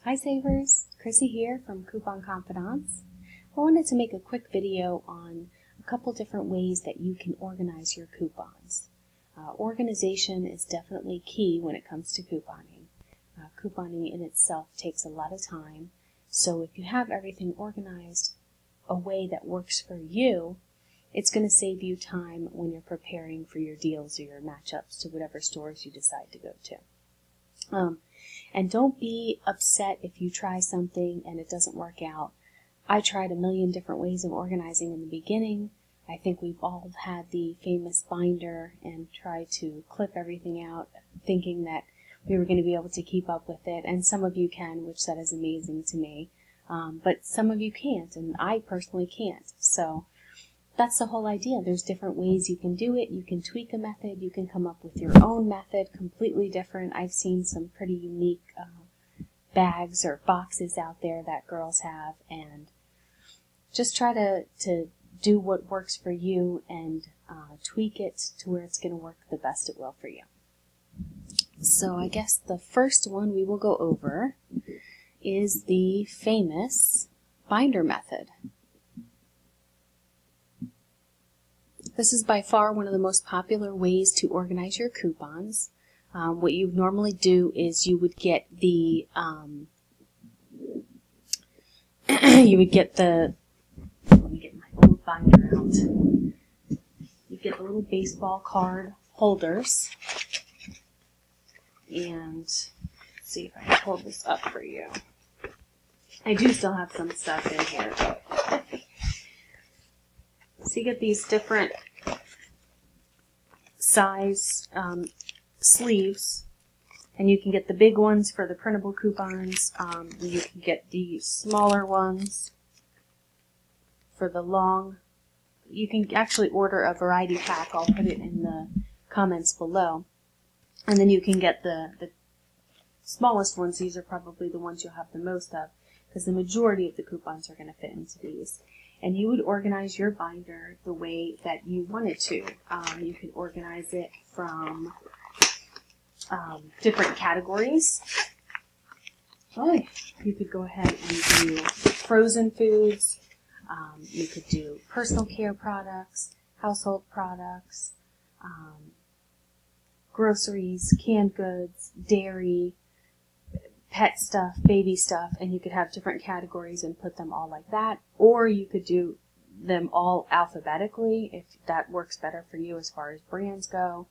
Hi Savers, Chrissy here from Coupon Confidants. I wanted to make a quick video on a couple different ways that you can organize your coupons. Organization is definitely key when it comes to couponing. Couponing in itself takes a lot of time, so if you have everything organized a way that works for you, it's going to save you time when you're preparing for your deals or your matchups to whatever stores you decide to go to. And don't be upset if you try something and it doesn't work out. I tried a million different ways of organizing in the beginning. I think we've all had the famous binder and tried to clip everything out thinking that we were going to be able to keep up with it. And some of you can, which that is amazing to me. But some of you can't, and I personally can't. So that's the whole idea. There's different ways you can do it. You can tweak a method. You can come up with your own method, completely different. I've seen some pretty unique bags or boxes out there that girls have, and just try to do what works for you and tweak it to where it's going to work the best it will for you. So I guess the first one we will go over is the famous binder method. This is by far one of the most popular ways to organize your coupons. What you normally do is you would get the let me get my old binder out. You get the little baseball card holders, and let's see if I can pull this up for you. I do still have some stuff in here. So you get these different size sleeves, and you can get the big ones for the printable coupons. You can get the smaller ones for the long. You can actually order a variety pack. I'll put it in the comments below. And then you can get the smallest ones. These are probably the ones you'll have the most of, because the majority of the coupons are going to fit into these. And you would organize your binder the way that you wanted to. You could organize it from different categories. You could go ahead and do frozen foods. You could do personal care products, household products, groceries, canned goods, dairy, pet stuff, baby stuff, and you could have different categories and put them all like that. Or you could do them all alphabetically if that works better for you as far as brands go.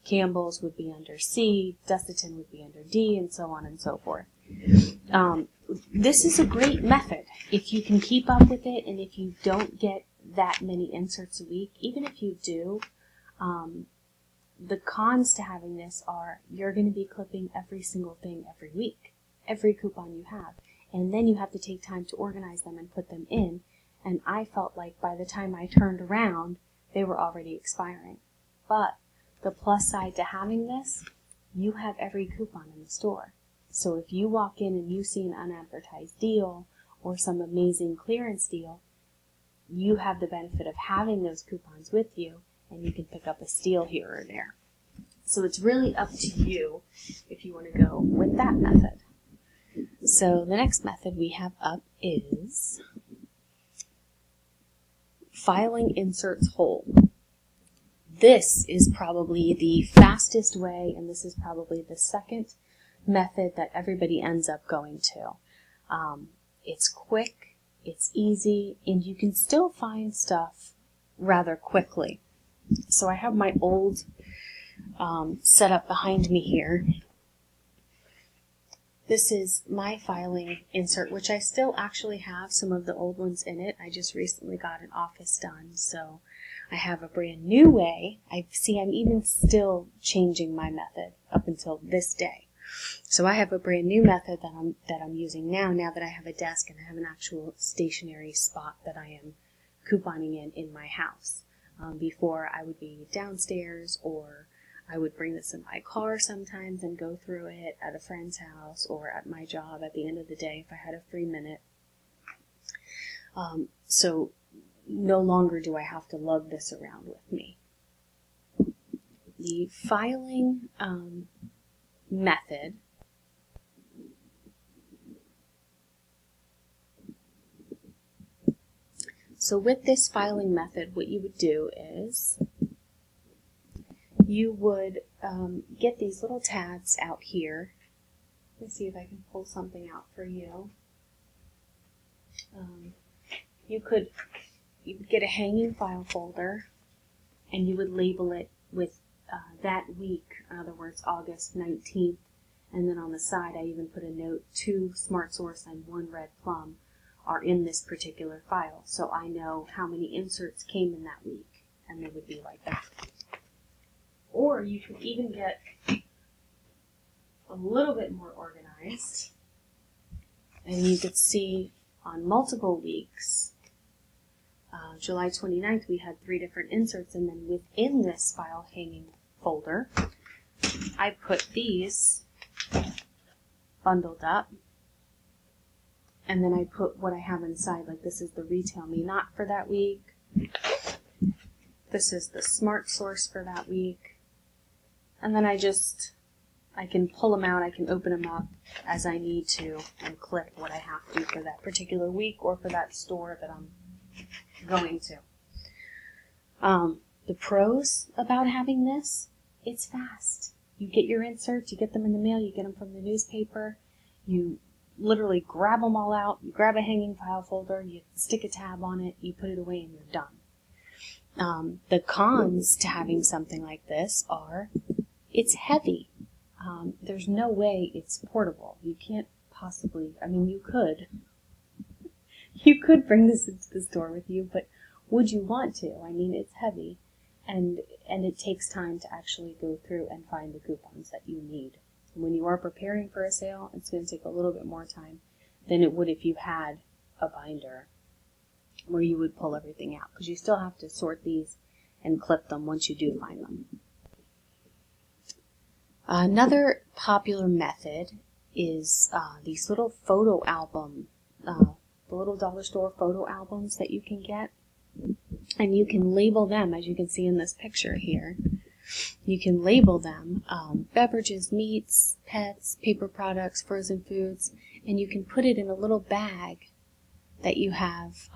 Campbell's would be under C, Desitin would be under D, and so on and so forth. This is a great method if you can keep up with it, and if you don't get that many inserts a week. Even if you do, the cons to having this are you're going to be clipping every single thing every week, every coupon you have, and then you have to take time to organize them and put them in, and I felt like by the time I turned around, they were already expiring. But the plus side to having this, you have every coupon in the store. So if you walk in and you see an unadvertised deal or some amazing clearance deal, you have the benefit of having those coupons with you, and you can pick up a steal here or there. So it's really up to you if you want to go with that method. So the next method we have up is filing inserts whole. This is probably the fastest way, and this is probably the second method that everybody ends up going to. It's quick, it's easy, and you can still find stuff rather quickly. So I have my old setup behind me here. This is my filing insert, which I still actually have some of the old ones in it. I just recently got an office done, so I have a brand new way. I'm even still changing my method up until this day. So I have a brand new method that I'm using now that I have a desk and I have an actual stationary spot that I am couponing in my house. Before I would be downstairs, or I would bring this in my car sometimes and go through it at a friend's house or at my job at the end of the day if I had a free minute. So no longer do I have to lug this around with me. The filing method So with this filing method, what you would do is you would get these little tabs out here. Let's see if I can pull something out for you. You would get a hanging file folder, and you would label it with that week, in other words, August 19th, and then on the side I even put a note, 2 Smart Source and 1 Red Plum are in this particular file, so I know how many inserts came in that week, and they would be like that. Or you could even get a little bit more organized, and you could see on multiple weeks, July 29th we had 3 different inserts, and then within this file hanging folder I put these bundled up, and then I put what I have inside, like this is the Retail Me Not for that week, this is the Smart Source for that week, and then I can pull them out, I can open them up as I need to and clip what I have to for that particular week or for that store that I'm going to. The pros about having this, it's fast. You get your inserts, you get them in the mail, you get them from the newspaper, you literally grab them all out, you grab a hanging file folder, you stick a tab on it, you put it away, and you're done. The cons to having something like this are it's heavy. There's no way it's portable. You can't possibly, I mean, you could bring this into the store with you, but would you want to? I mean, it's heavy, and it takes time to actually go through and find the coupons that you need. When you are preparing for a sale, it's going to take a little bit more time than it would if you had a binder where you would pull everything out, because you still have to sort these and clip them once you do find them. Another popular method is these little photo album, the little dollar store photo albums that you can get, and you can label them, as you can see in this picture here. You can label them beverages, meats, pets, paper products, frozen foods, and you can put it in a little bag that you have.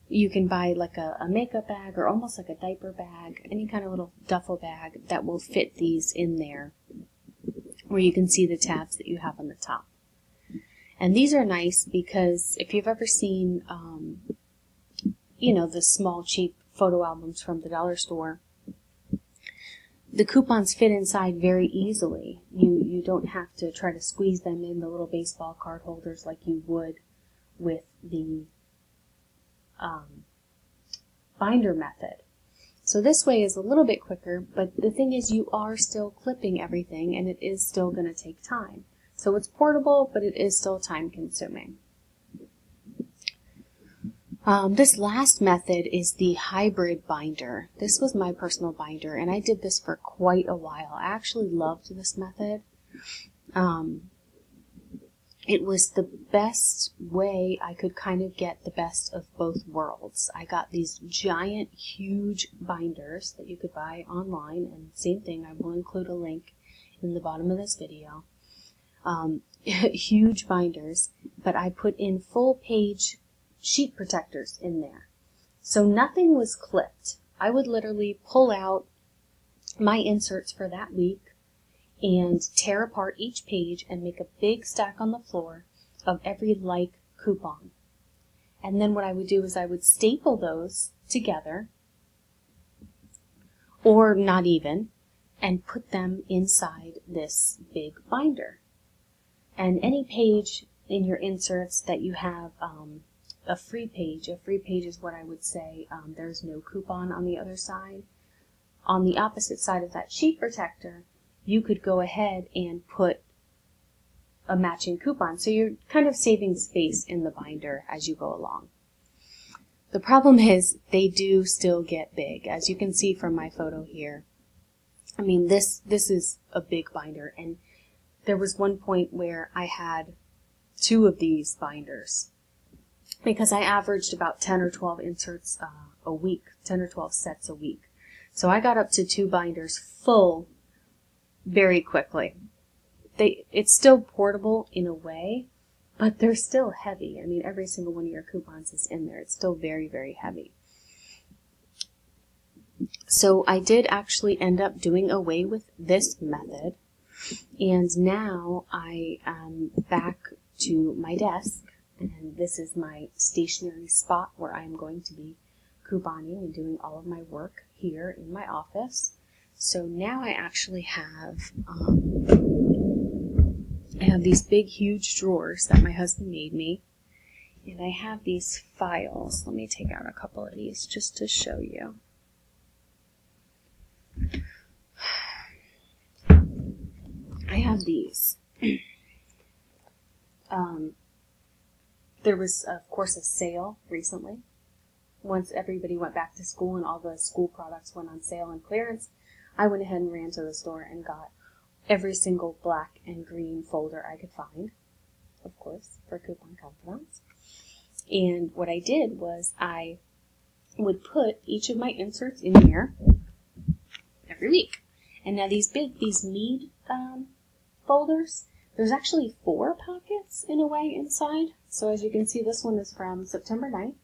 You can buy like a makeup bag or almost like a diaper bag, any kind of little duffel bag that will fit these in there, where you can see the tabs that you have on the top. And these are nice because if you've ever seen, the small cheap photo albums from the dollar store, the coupons fit inside very easily. You don't have to try to squeeze them in the little baseball card holders like you would with the binder method. So this way is a little bit quicker, but the thing is you are still clipping everything, and it is still going to take time. So it's portable, but it is still time consuming. This last method is the hybrid binder. This was my personal binder, and I did this for quite a while. I actually loved this method. It was the best way I could kind of get the best of both worlds. I got these giant, huge binders that you could buy online, and same thing, I will include a link in the bottom of this video. Huge binders, but I put in full page sheet protectors in there. So nothing was clipped. I would literally pull out my inserts for that week and tear apart each page and make a big stack on the floor of every like coupon. And then what I would do is I would staple those together, or not even, and put them inside this big binder. And any page in your inserts that you have a free page is what I would say there's no coupon on the other side. On the opposite side of that sheet protector, you could go ahead and put a matching coupon. So you're kind of saving space in the binder as you go along. The problem is they do still get big, as you can see from my photo here. I mean, this is a big binder, and there was one point where I had 2 of these binders because I averaged about 10 or 12 inserts a week, 10 or 12 sets a week. So I got up to 2 binders full very quickly. It's still portable in a way, but they're still heavy. I mean, every single one of your coupons is in there. It's still very, very heavy. So I did actually end up doing away with this method, and now I am back to my desk, and this is my stationary spot where I am going to be couponing and doing all of my work here in my office. So now I actually have these big, huge drawers that my husband made me, and I have these files. Let me take out a couple of these just to show you. I have these. There was, of course, a sale recently. Once everybody went back to school and all the school products went on sale and clearance, I went ahead and ran to the store and got every single black and green folder I could find, of course, for Coupon Confidants. And what I did was I would put each of my inserts in here every week. And now these Mead folders, there's actually 4 pockets in a way inside. So as you can see, this one is from September 9th,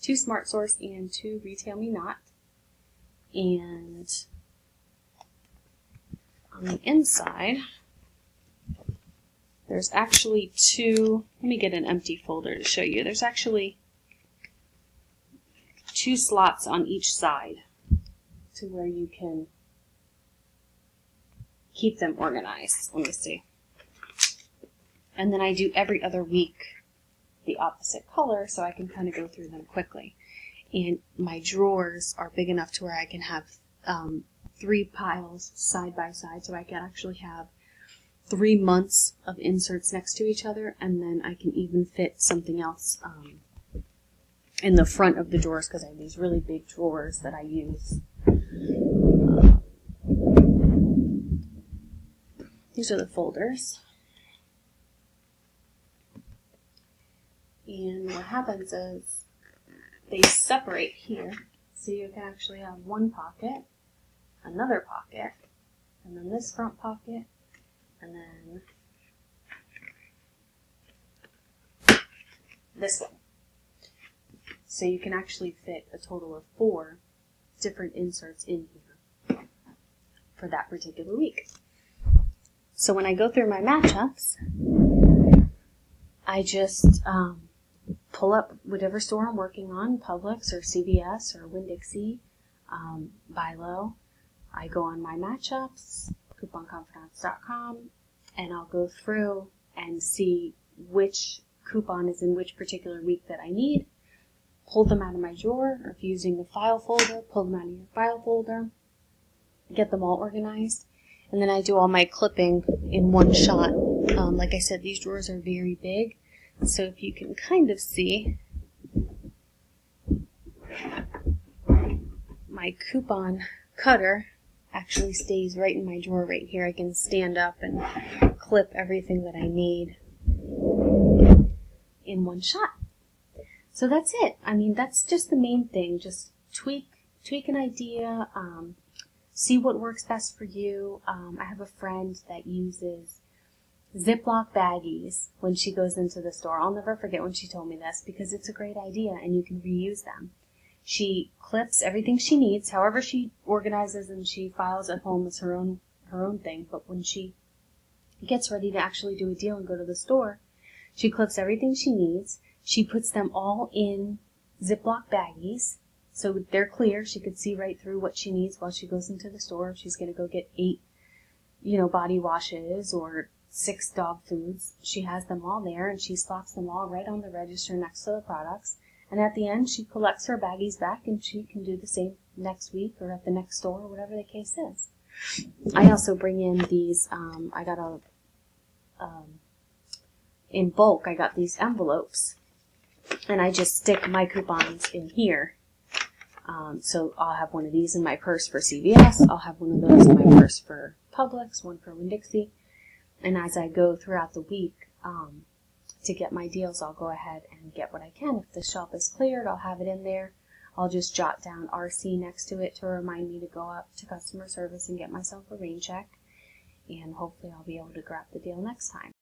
2 Smart Source and 2 Retail Me Not. And on the inside, there's actually 2, let me get an empty folder to show you. There's actually 2 slots on each side to where you can keep them organized. Let me see. And then I do every other week the opposite color so I can kind of go through them quickly. And my drawers are big enough to where I can have 3 piles side by side, so I can actually have 3 months of inserts next to each other, and then I can even fit something else in the front of the drawers because I have these really big drawers that I use. These are the folders. And what happens is they separate here, so you can actually have one pocket, another pocket, and then this front pocket, and then this one. So you can actually fit a total of 4 different inserts in here for that particular week. So when I go through my matchups, I just pull up whatever store I'm working on, Publix or CVS or Winn-Dixie, Buy Low. I go on my matchups, CouponConfidants.com, and I'll go through and see which coupon is in which particular week that I need, pull them out of my drawer, or if you're using the file folder, pull them out of your file folder, get them all organized, and then I do all my clipping in one shot. Like I said, these drawers are very big, so if you can kind of see, my coupon cutter actually stays right in my drawer right here. I can stand up and clip everything that I need in one shot. So that's it. I mean, that's just the main thing. Just tweak an idea, see what works best for you. I have a friend that uses Ziploc baggies when she goes into the store. I'll never forget when she told me this because it's a great idea and you can reuse them. She clips everything she needs, however she organizes and she files at home is her own thing, but when she gets ready to actually do a deal and go to the store, she clips everything she needs. She puts them all in Ziploc baggies so they're clear. She could see right through what she needs while she goes into the store. If she's going to go get 8, body washes or 6 dog foods, she has them all there and she slots them all right on the register next to the products. And at the end, she collects her baggies back and she can do the same next week or at the next store or whatever the case is. I also bring in these, I got in bulk, I got these envelopes and I just stick my coupons in here. So I'll have one of these in my purse for CVS, I'll have one of those in my purse for Publix, one for Winn-Dixie. And as I go throughout the week to get my deals, I'll go ahead and get what I can. If the shelf is cleared, I'll have it in there. I'll just jot down RC next to it to remind me to go up to customer service and get myself a rain check. And hopefully I'll be able to grab the deal next time.